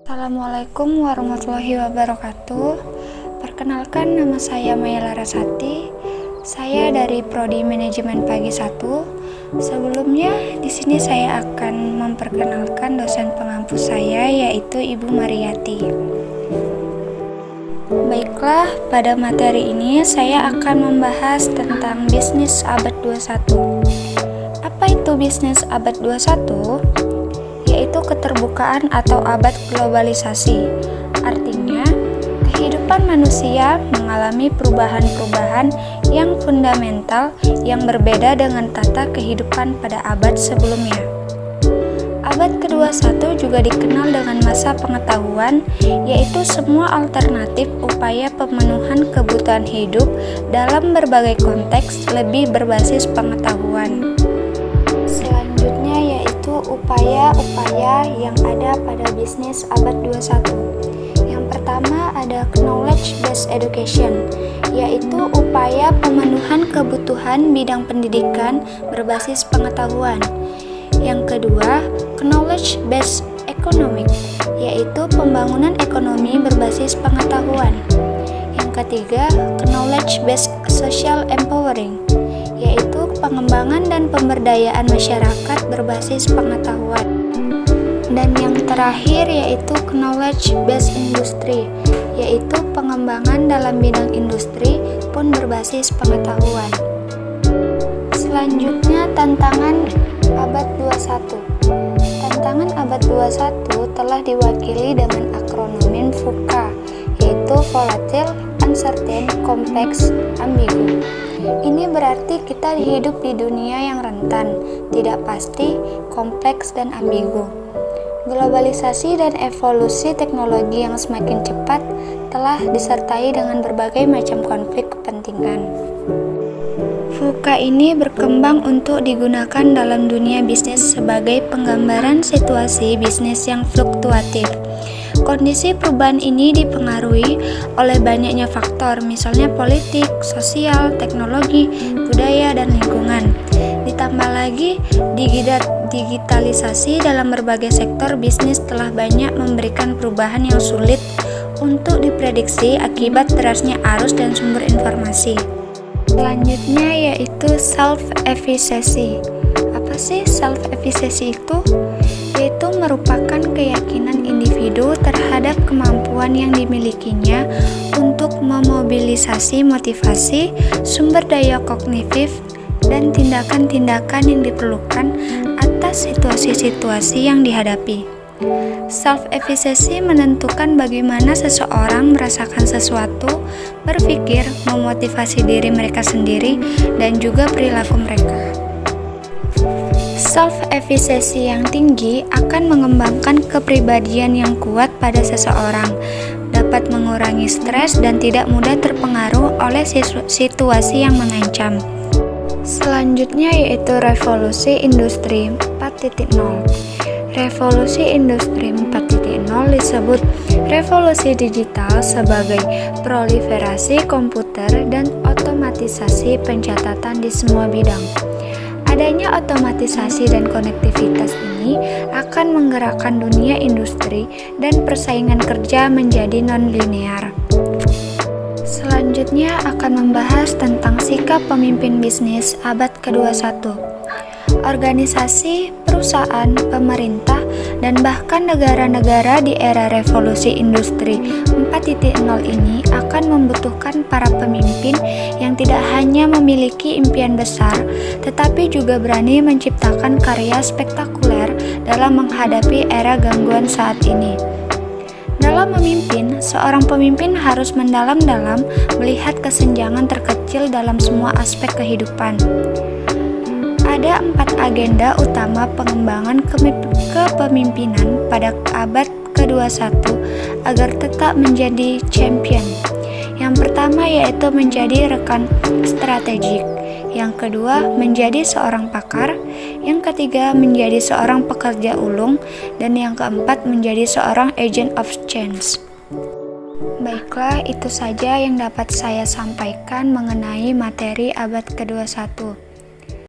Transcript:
Assalamualaikum warahmatullahi wabarakatuh. Perkenalkan, nama saya Maya Larasati. Saya dari Prodi Manajemen Pagi 1. Sebelumnya, di sini saya akan memperkenalkan dosen pengampu saya, yaitu Ibu Mariyati. Baiklah, pada materi ini saya akan membahas tentang bisnis abad 21. Apa itu bisnis abad 21? Yaitu keterbukaan atau abad globalisasi. Artinya, kehidupan manusia mengalami perubahan-perubahan yang fundamental yang berbeda dengan tata kehidupan pada abad sebelumnya. Abad ke-21 juga dikenal dengan masa pengetahuan, yaitu semua alternatif upaya pemenuhan kebutuhan hidup dalam berbagai konteks lebih berbasis pengetahuan. Selanjutnya yaitu upaya-upaya yang ada pada bisnis abad 21. Yang pertama ada knowledge-based education, yaitu upaya pemenuhan kebutuhan bidang pendidikan berbasis pengetahuan. Yang kedua, knowledge-based economic, yaitu pembangunan ekonomi berbasis pengetahuan. Yang ketiga, knowledge-based social empowering, yaitu pengembangan dan pemberdayaan masyarakat berbasis pengetahuan. Dan yang terakhir yaitu knowledge-based industry, yaitu pengembangan dalam bidang industri pun berbasis pengetahuan. Selanjutnya, tantangan abad 21. Tantangan abad 21 telah diwakili dengan akronim VUCA, yaitu volatile, uncertain, complex, ambigu. Ini berarti kita hidup di dunia yang rentan, tidak pasti, kompleks, dan ambigu. Globalisasi dan evolusi teknologi yang semakin cepat telah disertai dengan berbagai macam konflik kepentingan. VUCA ini berkembang untuk digunakan dalam dunia bisnis sebagai penggambaran situasi bisnis yang fluktuatif. Kondisi perubahan ini dipengaruhi oleh banyaknya faktor, misalnya politik, sosial, teknologi, budaya, dan lingkungan. Ditambah lagi, digitalisasi dalam berbagai sektor bisnis telah banyak memberikan perubahan yang sulit untuk diprediksi akibat derasnya arus dan sumber informasi. Selanjutnya yaitu self-efficacy. Apa sih self-efficacy itu? Yaitu merupakan keyakinan individu terhadap kemampuan yang dimilikinya untuk memobilisasi motivasi, sumber daya kognitif, dan tindakan-tindakan yang diperlukan atas situasi-situasi yang dihadapi. Self-efficacy menentukan bagaimana seseorang merasakan sesuatu, berpikir, memotivasi diri mereka sendiri, dan juga perilaku mereka. Self-efficacy yang tinggi akan mengembangkan kepribadian yang kuat pada seseorang, dapat mengurangi stres dan tidak mudah terpengaruh oleh situasi yang mengancam. Selanjutnya yaitu revolusi industri 4.0. Revolusi industri 4.0 disebut revolusi digital sebagai proliferasi komputer dan otomatisasi pencatatan di semua bidang. Adanya otomatisasi dan konektivitas ini akan menggerakkan dunia industri dan persaingan kerja menjadi non-linear. Selanjutnya akan membahas tentang sikap pemimpin bisnis abad ke-21. Organisasi, perusahaan, pemerintah, dan bahkan negara-negara di era revolusi industri 4.0 ini akan membutuhkan para pemimpin yang tidak hanya memiliki impian besar, tetapi juga berani menciptakan karya spektakuler dalam menghadapi era gangguan saat ini. Dalam memimpin, seorang pemimpin harus mendalam-dalam melihat kesenjangan terkecil dalam semua aspek kehidupan. Ada 4 agenda utama pengembangan kepemimpinan pada abad ke-21 agar tetap menjadi champion. Yang pertama yaitu menjadi rekan strategik. Yang kedua, menjadi seorang pakar. Yang ketiga, menjadi seorang pekerja ulung. Dan yang keempat, menjadi seorang agent of change. Baiklah, itu saja yang dapat saya sampaikan mengenai materi abad ke-21.